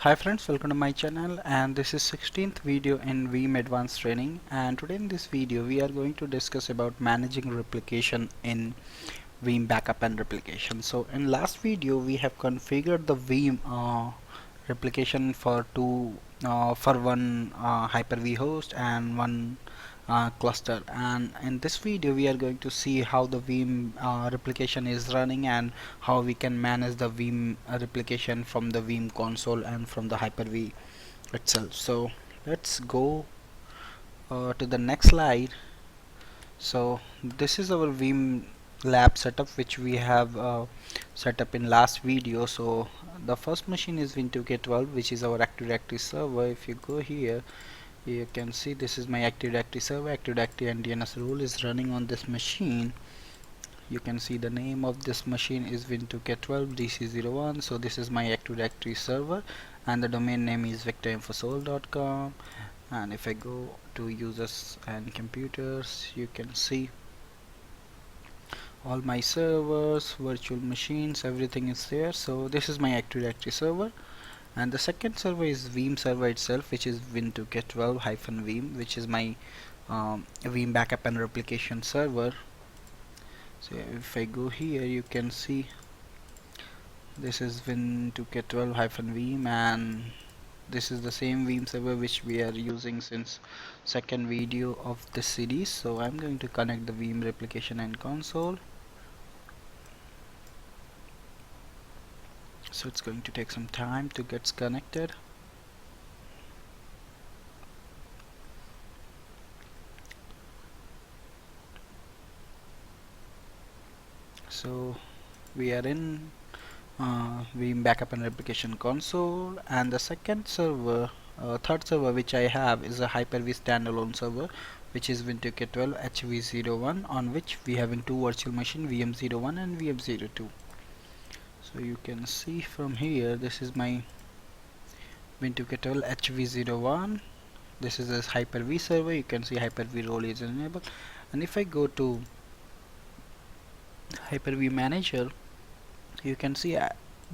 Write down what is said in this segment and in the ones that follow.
Hi friends, welcome to my channel, and this is 16th video in Veeam Advanced Training. And today in this video we are going to discuss about managing replication in Veeam Backup and Replication. So in last video we have configured the Veeam replication for one Hyper-V host and one cluster, and in this video we are going to see how the Veeam replication is running and how we can manage the Veeam replication from the Veeam console and from the Hyper-V itself. So let's go to the next slide. So this is our Veeam lab setup which we have set up in last video. So the first machine is Win2K12, which is our Active Directory server. If you go here, you can see this is my Active Directory server. Active Directory and DNS rule is running on this machine. You can see the name of this machine is Win2K12 DC01. So this is my Active Directory server, and the domain name is victorinfosol.com. And if I go to users and computers, you can see all my servers, virtual machines, everything is there. So this is my Active Directory server, and the second server is Veeam server itself, which is Win2K12-Veeam, which is my Veeam Backup and Replication server. So if I go here, you can see this is Win2K12-Veeam, and this is the same Veeam server which we are using since second video of this series. So I'm going to connect the Veeam replication and console. So it's going to take some time to get connected. So we are in Veeam Backup and Replication console, and the third server which I have is a Hyper-V standalone server, which is Win2K12 HV01, on which we having two virtual machines, VM01 and VM02. So you can see from here, this is my Win2K12 HV01. This is a Hyper-V server. You can see Hyper-V role is enabled, and if I go to Hyper-V manager, you can see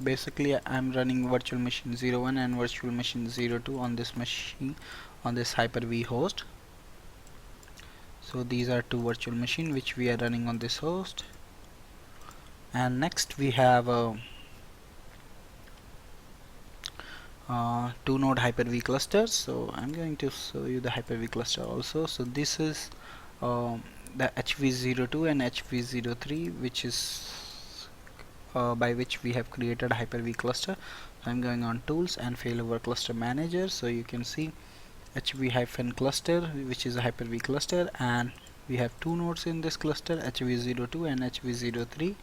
basically I'm running virtual machine 01 and virtual machine 02 on this machine, on this Hyper-V host. So these are two virtual machines which we are running on this host. And next we have a two node Hyper-V clusters. So I'm going to show you the Hyper-V cluster also. So this is the HV02 and HV03, which is by which we have created a Hyper-V cluster. So I'm going on tools and failover cluster manager. So you can see HV-cluster, which is a Hyper-V cluster, and we have two nodes in this cluster, HV02 and HV03.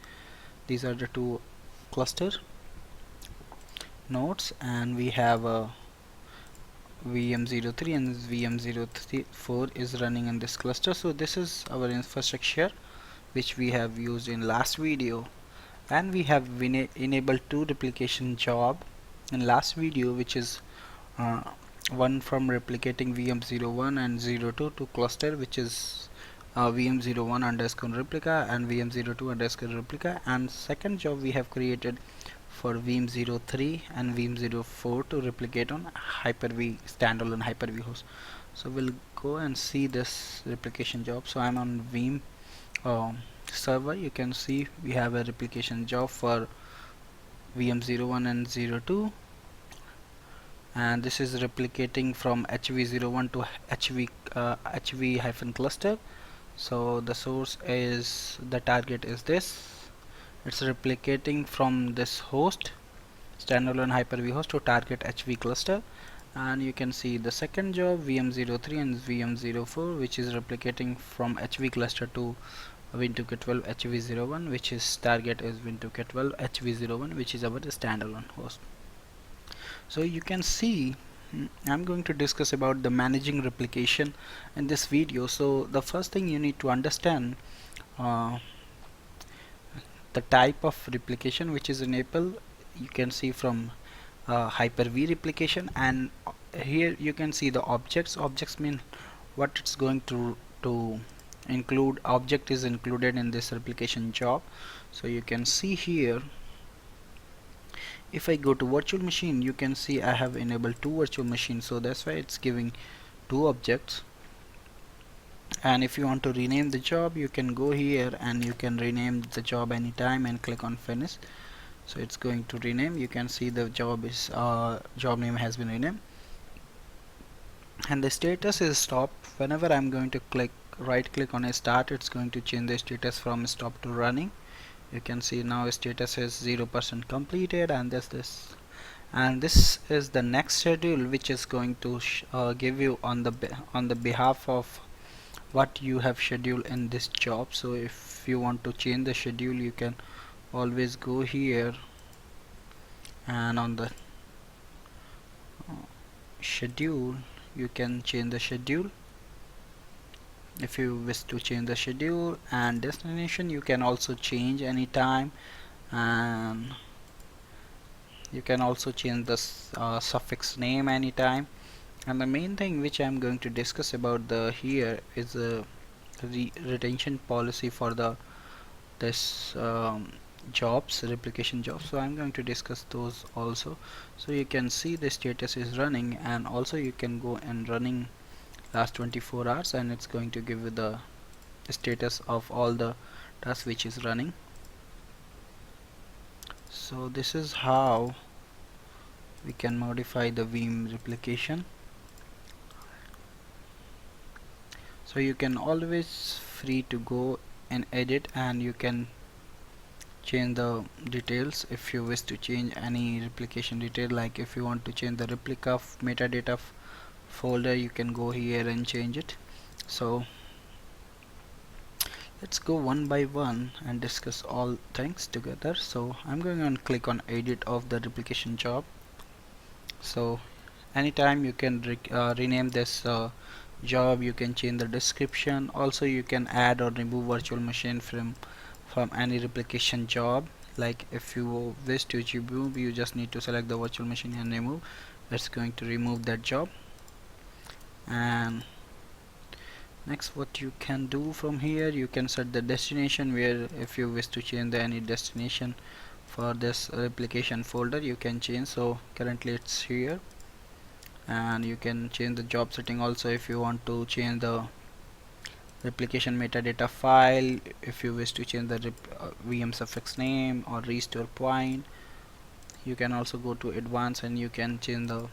These are the two cluster nodes, and we have a VM03 and VM04 is running in this cluster. So this is our infrastructure which we have used in last video, and we have enabled two replication job in last video, which is one from replicating VM01 and 02 to cluster, which is VM01 underscore replica and VM02 underscore replica, and second job we have created for VM03 and VM04 to replicate on Hyper-V standalone Hyper-V host. So we'll go and see this replication job. So I'm on Veeam server. You can see we have a replication job for VM01 and 02, and this is replicating from HV01 to HV-cluster. So the source is, the target is this. It's replicating from this host, standalone Hyper-V host, to target HV cluster. And you can see the second job, VM03 and VM04, which is replicating from HV cluster to Win2K12 HV01, which is target is Win2K12 HV01, which is our standalone host. So you can see I'm going to discuss about the managing replication in this video. So the first thing you need to understand the type of replication which is enabled. You can see from Hyper-V replication, and here you can see the objects. Objects mean what it's going to include. Object is included in this replication job. So you can see here if I go to virtual machine, you can see I have enabled two virtual machines, so that's why it's giving two objects. And if you want to rename the job, you can go here and you can rename the job anytime and click on finish. So it's going to rename. You can see the job is job name has been renamed, and the status is stop. Whenever I'm going to right click on a start, it's going to change the status from stop to running. You can see now status is 0% completed, and this and this is the next schedule, which is going to give you on the behalf of what you have scheduled in this job. So if you want to change the schedule, you can always go here and on the schedule you can change the schedule if you wish to change the schedule. And destination you can also change anytime, and you can also change the suffix name anytime. And the main thing which I'm going to discuss about the here is a retention policy for the this jobs, replication jobs. So I'm going to discuss those also. So you can see the status is running, and also you can go and running last 24 hours, and it's going to give you the status of all the tasks which is running. So this is how we can modify the Veeam replication. So you can always free to go and edit, and you can change the details if you wish to change any replication detail. Like if you want to change the replica metadata folder, you can go here and change it. So let's go one by one and discuss all things together. So I'm going to click on edit of the replication job. So anytime you can rename this job, you can change the description. Also you can add or remove virtual machine from any replication job. Like if you wish to remove, you just need to select the virtual machine and remove. It's going to remove that job. And next, what you can do from here, you can set the destination, where if you wish to change any destination for this replication folder, you can change. So currently it's here, and you can change the job setting also if you want to change the replication metadata file, if you wish to change the VM suffix name or restore point. You can also go to advanced and you can change the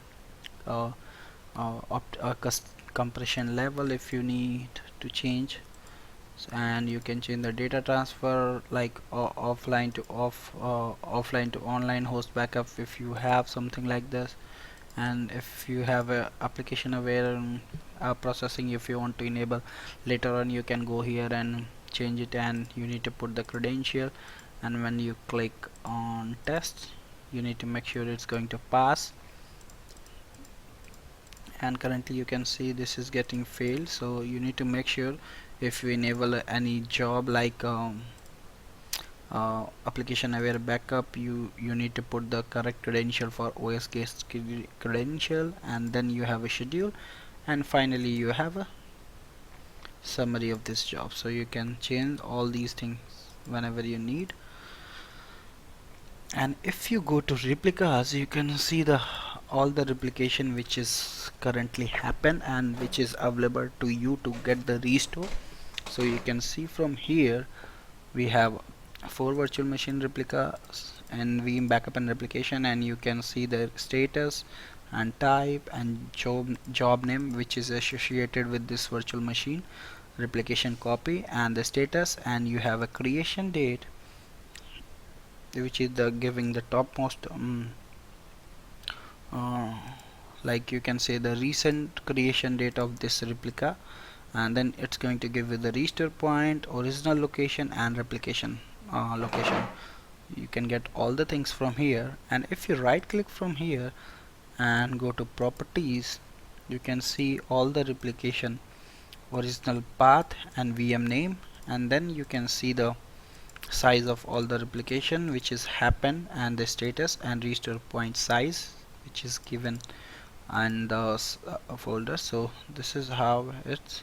compression level if you need to change. And you can change the data transfer, like offline to online host backup if you have something like this. And if you have a application aware processing, if you want to enable later on, you can go here and change it, and you need to put the credential. And when you click on test, you need to make sure it's going to pass. And currently you can see this is getting failed, so you need to make sure if you enable any job like application aware backup, you need to put the correct credential for OS guest credential, and then you have a schedule, and finally you have a summary of this job. So you can change all these things whenever you need. And if you go to replicas, you can see all the replication which is currently happen and which is available to you to get the restore. So you can see from here we have 4 virtual machine replicas and Veeam Backup and Replication, and you can see the status and type and job name which is associated with this virtual machine replication copy, and the status, and you have a creation date which is the giving the topmost like you can say the recent creation date of this replica, and then it's going to give you the restore point, original location, and replication location. You can get all the things from here. And if you right click from here and go to properties, you can see all the replication original path and VM name, and then you can see the size of all the replication which is happened, and the status and restore point size which is given in the folder. So this is how it's.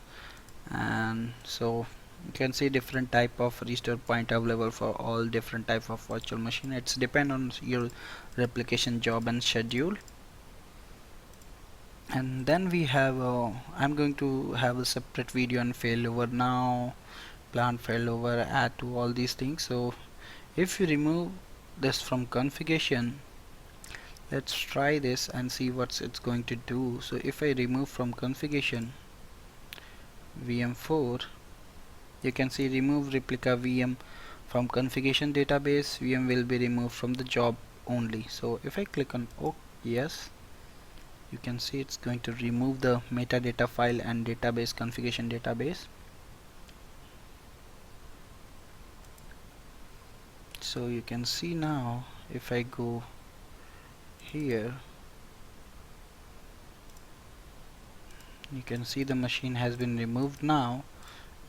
And so You can see different type of restore point available for all different type of virtual machine. It's depend on your replication job and schedule. And then we have I'm going to have a separate video on failover now, plan failover, add to all these things. So if you remove this from configuration, let's try this and see what it's going to do. So if I remove from configuration VM4, you can see remove replica VM from configuration database. VM will be removed from the job only. So if I click on yes, you can see it's going to remove the metadata file and database configuration database. So you can see now if I go here, you can see the machine has been removed now.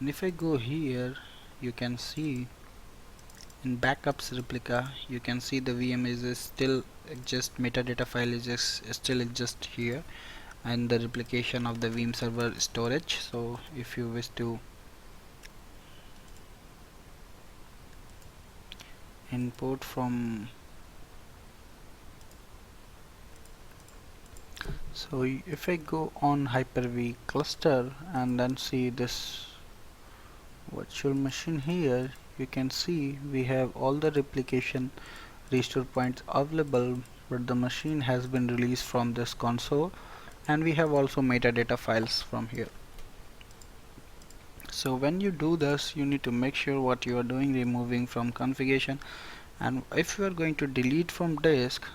And if I go here, you can see in backups replica, you can see the VM is still just metadata file is still exist here, and the replication of the Veeam server storage. So if you wish to import from, so if I go on Hyper-V cluster and then see this virtual machine here, you can see we have all the replication restore points available, but the machine has been released from this console, and we have also metadata files from here. So when you do this, you need to make sure what you are doing, removing from configuration. And if you are going to delete from disk,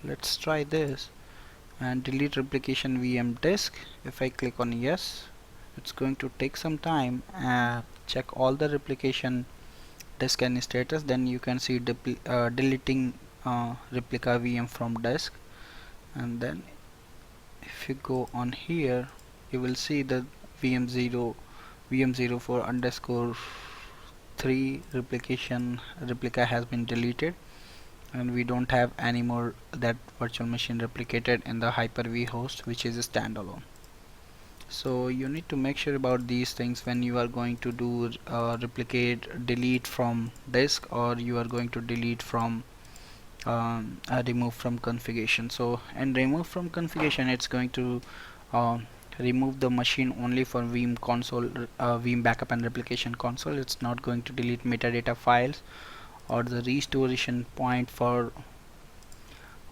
let's try this and delete replication VM disk. If I click on yes, it's going to take some time and check all the replication disk and status. Then you can see deleting replica VM from disk. And then if you go on here, you will see the VM04 underscore 3 replica has been deleted, and we don't have any more that virtual machine replicated in the Hyper-V host, which is a standalone. So you need to make sure about these things when you are going to do delete from disk, or you are going to delete from remove from configuration. So and remove from configuration, it's going to remove the machine only for Veeam console, Veeam backup and replication console. It's not going to delete metadata files or the restoration point for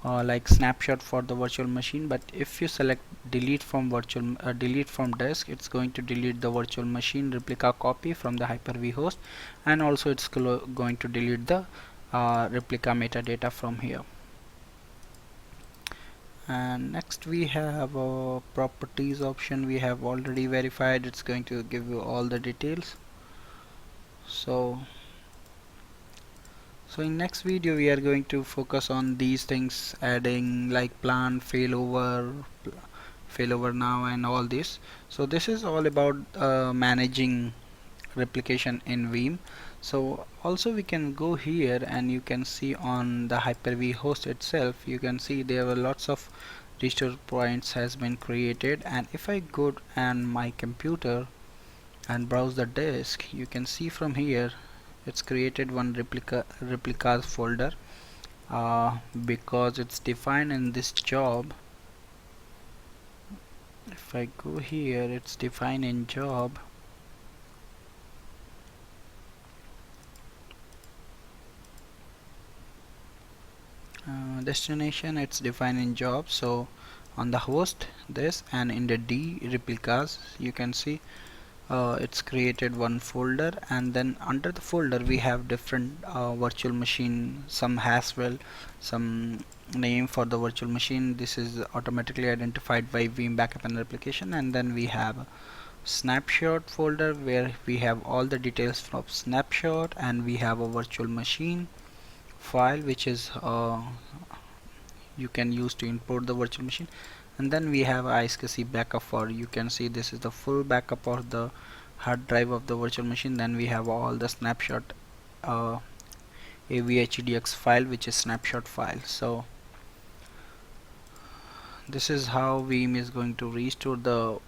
like snapshot for the virtual machine. But if you select delete from delete from disk, it's going to delete the virtual machine replica copy from the Hyper-V host, and also it's going to delete the replica metadata from here. And next we have a properties option. We have already verified. It's going to give you all the details. So in next video we are going to focus on these things, adding like plan, failover now, and all this. So this is all about managing replication in Veeam. So also we can go here and you can see on the Hyper-V host itself, you can see there are lots of restore points has been created. And if I go on my computer and browse the disk, you can see from here it's created one replicas folder because it's defined in this job. If I go here, it's defined in job. Destination, it's defined in job. So on the host this, and in the D replicas, you can see it's created one folder, and then under the folder we have different virtual machine. Some has well some name for the virtual machine. This is automatically identified by Veeam Backup and Replication. And then we have a snapshot folder where we have all the details from snapshot, and we have a virtual machine file which is you can use to import the virtual machine. And then we have ISKC backup for, you can see this is the full backup of the hard drive of the virtual machine. Then we have all the snapshot avhdx file, which is snapshot file. So this is how Veeam is going to restore the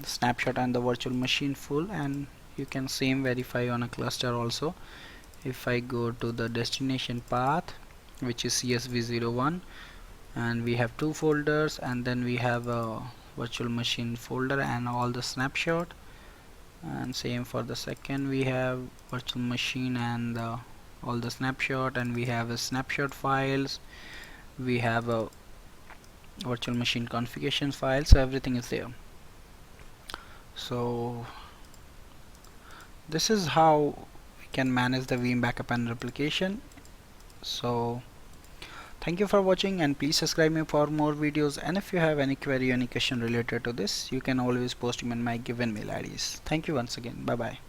snapshot and the virtual machine full. And You can same verify on a cluster also. If I go to the destination path, which is CSV01, and we have two folders, and then we have a virtual machine folder and all the snapshot, and same for the second, we have virtual machine and all the snapshot, and we have a snapshot files, we have a virtual machine configuration file, so everything is there. So this is how we can manage the Veeam backup and replication. So thank you for watching, and please subscribe me for more videos, and if you have any query, any question related to this, you can always post them in my given mail IDs. Thank you once again. Bye bye.